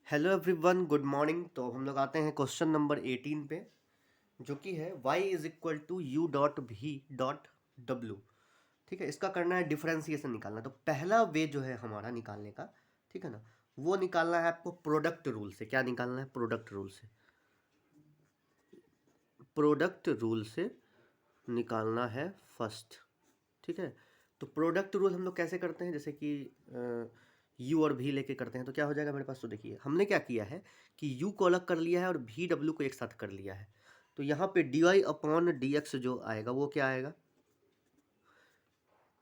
Hello everyone, good morning. तो हम लोग आते हैं क्वेश्चन नंबर 18 पे, जो कि है y is equal to U dot V dot W. ठीक है, इसका करना है डिफरेंशिएशन निकालना। तो पहला वे जो है हमारा निकालने का, ठीक है ना, वो निकालना है आपको प्रोडक्ट रूल से। क्या निकालना है? प्रोडक्ट रूल से। प्रोडक्ट रूल से निकालना है फर्स्ट। ठीक है, तो प्रोडक्ट रूल हम लोग कैसे करते हैं? जैसे कि यू और भी लेके करते हैं। तो क्या हो जाएगा मेरे पास? तो देखिए, हमने क्या किया है कि यू को अलग कर लिया है और भी डब्ल्यू को एक साथ कर लिया है। तो यहाँ पे D Y upon D X जो आएगा वो क्या आएगा?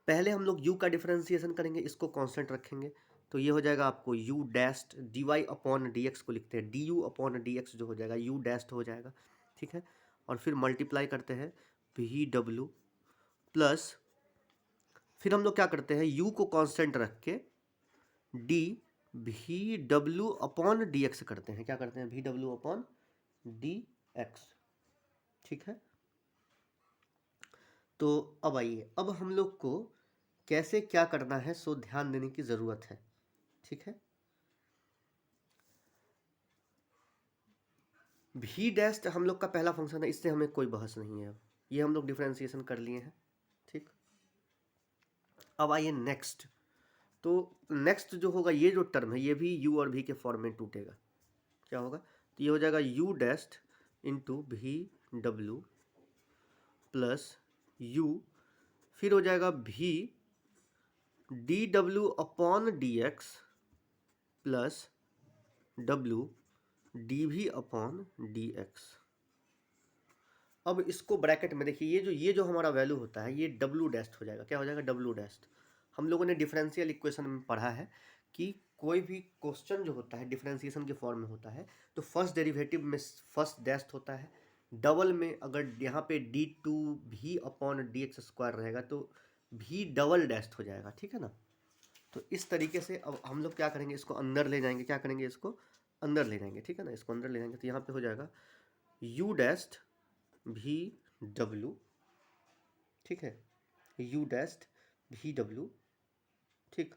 पहले हम लोग u का डिफरेंशिएशन करेंगे, इसको कांस्टेंट रखेंगे। तो ये हो जाएगा आपको u डैस्ट D Y upon D X को लिखते हैं D U upon D X जो हो जाएगा u डैस्ट हो जाएगा। ठीक है, और फिर मल्टीप्लाई करते हैं भी डब्ल्यू प्लस, फिर हम लोग क्या करते हैं, u को कांस्टेंट रख के डी भी डब्ल्यू अपॉन डी एक्स करते हैं। क्या करते हैं? भी डब्ल्यू अपॉन डी एक्स। ठीक है, तो अब आइए, अब हम लोग को कैसे क्या करना है सो ध्यान देने की ज़रूरत है। ठीक है, भी डैस्ट हम लोग का पहला फंक्शन है, इससे हमें कोई बहस नहीं है। अब ये हम लोग डिफरेंशिएशन कर लिए हैं। ठीक, अब आइए नेक्स्ट। तो नेक्स्ट जो होगा, ये जो टर्म है ये भी u और v के फॉर्म में टूटेगा। क्या होगा? तो ये हो जाएगा u डैस्ट इंटू भी डब्ल्यू प्लस u, फिर हो जाएगा भी d W upon D X plus W D भी अपॉन डी एक्स। अब इसको ब्रैकेट में देखिए, ये जो हमारा वैल्यू होता है ये डब्ल्यू डैस्ट हो जाएगा। क्या हो जाएगा? W dashed. हम लोगों ने डिफरेंशियल इक्वेशन में पढ़ा है कि कोई भी क्वेश्चन जो होता है डिफरेंशिएशन के फॉर्म में होता है तो फर्स्ट डेरिवेटिव में फर्स्ट डैस्ट होता है। डबल में अगर यहाँ पे डी टू भी अपॉन डी एक्स स्क्वायर रहेगा तो भी डबल डैस्ट हो जाएगा। ठीक है ना, तो इस तरीके से अब हम लोग क्या करेंगे, इसको अंदर ले जाएंगे। क्या करेंगे? इसको अंदर ले जाएंगे। ठीक है ना, इसको अंदर ले जाएंगे तो यहाँ पे हो जाएगा यू डैस्ट भी डब्ल्यू। ठीक है, यू डैस्ट भी डब्ल्यू। ठीक,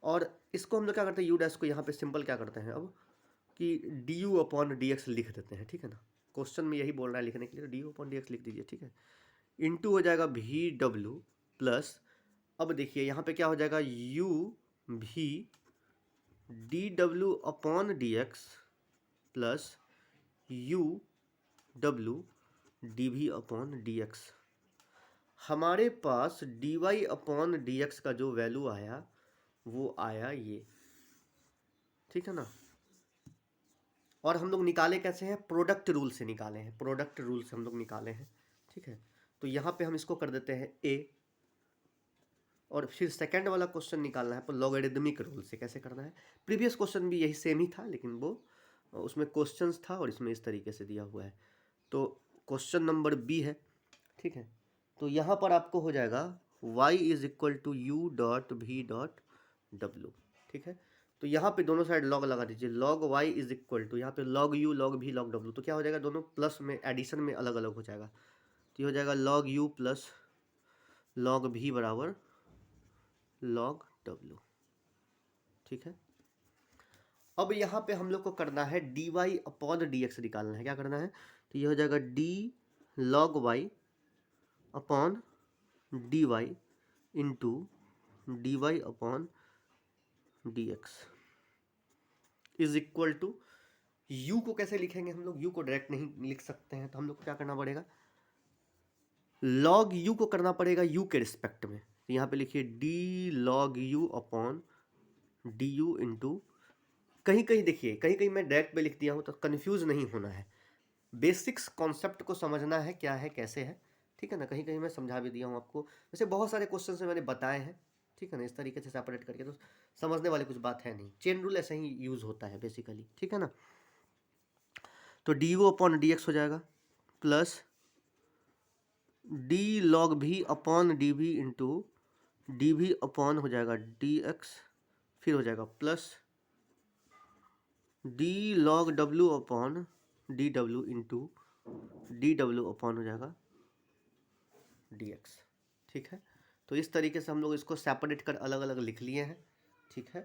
और इसको हम लोग क्या करते हैं, यू डैश को यहाँ पे सिंपल क्या करते हैं अब कि D U upon D x लिख देते हैं। ठीक है ना, क्वेश्चन में यही बोल रहा है लिखने के लिए, D U upon D x लिख दीजिए। ठीक है, इंटू हो जाएगा भी डब्ल्यू प्लस, अब देखिए यहाँ पे क्या हो जाएगा, यू भी d W upon D X plus U W D भी अपॉन डी एक्स। हमारे पास D Y upon D x का जो वैल्यू आया वो आया ये। ठीक है ना, और हम लोग निकाले कैसे हैं? प्रोडक्ट रूल से निकाले हैं। प्रोडक्ट रूल से हम लोग निकाले हैं। ठीक है, तो यहाँ पे हम इसको कर देते हैं ए, और फिर सेकंड वाला क्वेश्चन निकालना है तो लॉगरिदमिक रूल से। कैसे करना है? प्रीवियस क्वेश्चन भी यही सेम ही था, लेकिन वो उसमें क्वेश्चंस था और इसमें इस तरीके से दिया हुआ है। तो क्वेश्चन नंबर बी है। ठीक है, तो यहाँ पर आपको हो जाएगा y is equal to U dot V dot W. ठीक है, तो यहाँ पे दोनों साइड लॉग लगा दीजिए। Log y is equal to, यहाँ पे log u log V log W, तो क्या हो जाएगा, दोनों प्लस में एडिशन में अलग अलग हो जाएगा। तो ये हो जाएगा लॉग u प्लस लॉग भी बराबर लॉग डब्ल्यू। ठीक है, अब यहाँ पे हम लोग को करना है D Y upon D X निकालना है। क्या करना है? तो ये हो जाएगा D log Y upon D Y into D Y upon D X is equal to, U को कैसे लिखेंगे हम लोग? यू को डायरेक्ट नहीं लिख सकते हैं, तो हम लोग को क्या करना पड़ेगा, लॉग यू को करना पड़ेगा यू के रिस्पेक्ट में। तो यहाँ पे लिखिए D log you upon D you into, कहीं कहीं देखिए, कहीं कहीं मैं डायरेक्ट पे लिख दिया हूँ तो कंफ्यूज नहीं होना है। बेसिक्स कॉन्सेप्ट को समझना है क्या है कैसे है। ठीक है ना, कहीं कहीं मैं समझा भी दिया हूँ आपको। वैसे बहुत सारे क्वेश्चन से मैंने बताए हैं। ठीक है ना, इस तरीके से सेपरेट करके तो समझने वाली कुछ बात है नहीं। चेन रूल ऐसे ही यूज़ होता है बेसिकली। ठीक है ना, तो D U upon D x हो जाएगा प्लस डी लॉग भी अपॉन डी भी इंटू डी भी अपॉन हो जाएगा डी एक्स, फिर हो जाएगा plus D log W upon D W into D W upon हो जाएगा डी एक्स। ठीक है, तो इस तरीके से हम लोग इसको सेपरेट कर अलग अलग लिख लिए हैं। ठीक है,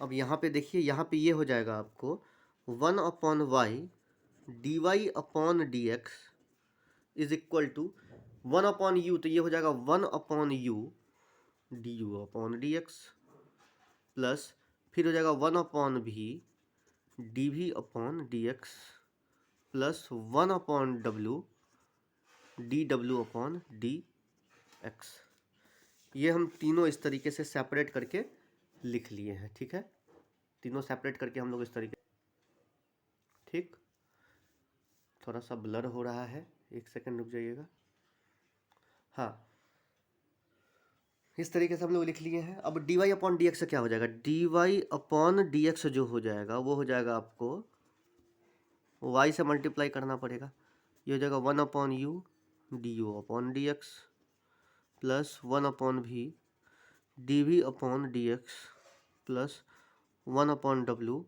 अब यहाँ पे देखिए, यहाँ पे ये हो जाएगा आपको 1/y dy upon D X is equal to 1/u, तो ये हो जाएगा 1/u du upon D X plus फिर हो जाएगा 1/v dv upon D X plus 1/w dw upon D X. ये हम तीनों इस तरीके से सेपरेट करके लिख लिए हैं, ठीक है। तीनों सेपरेट करके हम लोग इस तरीके, ठीक। थोड़ा सा ब्लर हो रहा है, एक सेकंड रुक जाइएगा। हाँ, इस तरीके से हम लोग लिख लिए हैं। अब D Y upon D X से क्या हो जाएगा, D Y upon D X जो हो जाएगा वो हो जाएगा आपको वाई से मल्टीप्लाई करना पड़ेगा। ये हो जाएगा 1/u D U upon D X plus 1/v D we upon D X plus 1/w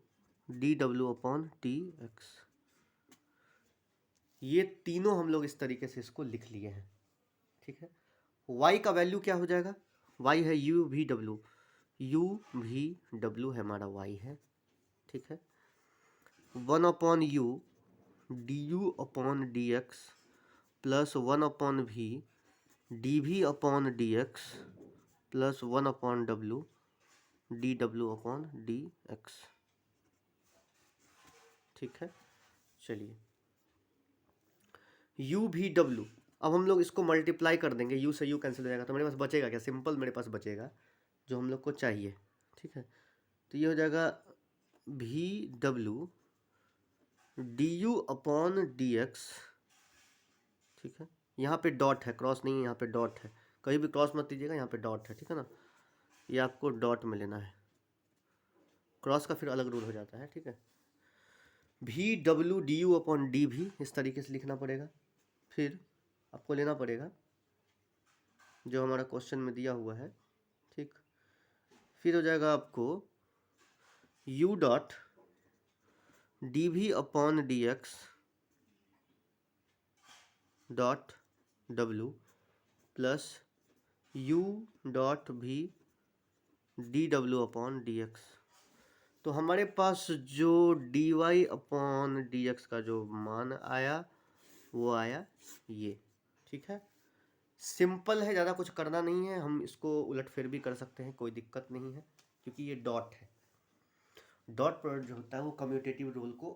D W upon D X. ये तीनों हम लोग इस तरीके से इसको लिख लिए हैं, ठीक है। y का वैल्यू क्या हो जाएगा, y है u v w, u v w है हमारा y है, ठीक है। 1/u D U upon D X plus 1/v D we upon D X plus 1/w D W upon D X, ठीक है। चलिए u v w, अब हम लोग इसको मल्टीप्लाई कर देंगे, u से u कैंसिल हो जाएगा, तो मेरे पास बचेगा क्या, सिंपल मेरे पास बचेगा जो हम लोग को चाहिए, ठीक है। तो ये हो जाएगा भी W D U upon D X, ठीक है। यहाँ पे डॉट है, क्रॉस नहीं है, यहाँ पे डॉट है, कहीं भी क्रॉस मत दीजिएगा, यहाँ पे डॉट है, ठीक है ना। ये आपको डॉट में लेना है, क्रॉस का फिर अलग रूल हो जाता है, ठीक है। भी W D U upon D भी इस तरीके से लिखना पड़ेगा। फिर आपको लेना पड़ेगा जो हमारा क्वेश्चन में दिया हुआ है, ठीक। फिर हो जाएगा आपको u dot d we upon D x dot w plus u dot v d W upon D x. तो हमारे पास जो d Y upon D x का जो मान आया वो आया ये, ठीक है। सिंपल है, ज़्यादा कुछ करना नहीं है, हम इसको उलट फेर भी कर सकते हैं, कोई दिक्कत नहीं है, क्योंकि ये डॉट है। डॉट प्रोडक्ट जो होता है वो कम्यूटेटिव रूल को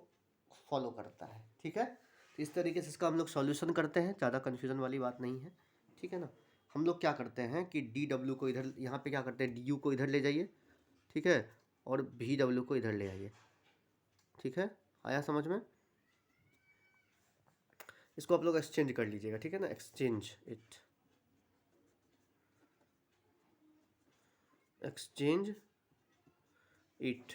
फॉलो करता है, ठीक है। तो इस तरीके से इसका हम लोग सॉल्यूशन करते हैं, ज़्यादा कन्फ्यूज़न वाली बात नहीं है, ठीक है ना। हम लोग क्या करते हैं कि डी डब्ल्यू को इधर, यहाँ पे क्या करते हैं, डी यू को इधर ले जाइए, ठीक है, और भी डब्ल्यू को इधर ले आइए, ठीक है। आया समझ में, इसको आप लोग एक्सचेंज कर लीजिएगा, ठीक है ना, एक्सचेंज इट।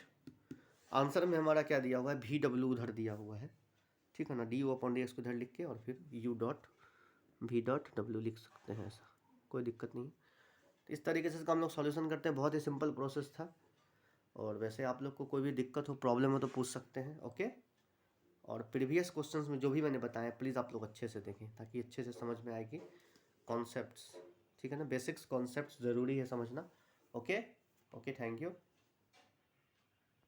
आंसर में हमारा क्या दिया हुआ है, भी डब्ल्यू उधर दिया हुआ है, ठीक है ना। D U upon D X को इधर लिख के और फिर you dot V dot W लिख सकते हैं, ऐसा कोई दिक्कत नहीं। तो इस तरीके से इसका हम लोग सॉल्यूशन करते हैं, बहुत ही सिंपल प्रोसेस था। और वैसे आप लोग को कोई भी दिक्कत हो, प्रॉब्लम हो तो पूछ सकते हैं, ओके। और प्रीवियस क्वेश्चंस में जो भी मैंने बताया प्लीज़ आप लोग अच्छे से देखें, ताकि अच्छे से समझ में आएगी कॉन्सेप्ट्स, ठीक है ना। बेसिक्स कॉन्सेप्ट्स ज़रूरी है समझना, ओके। Thank you.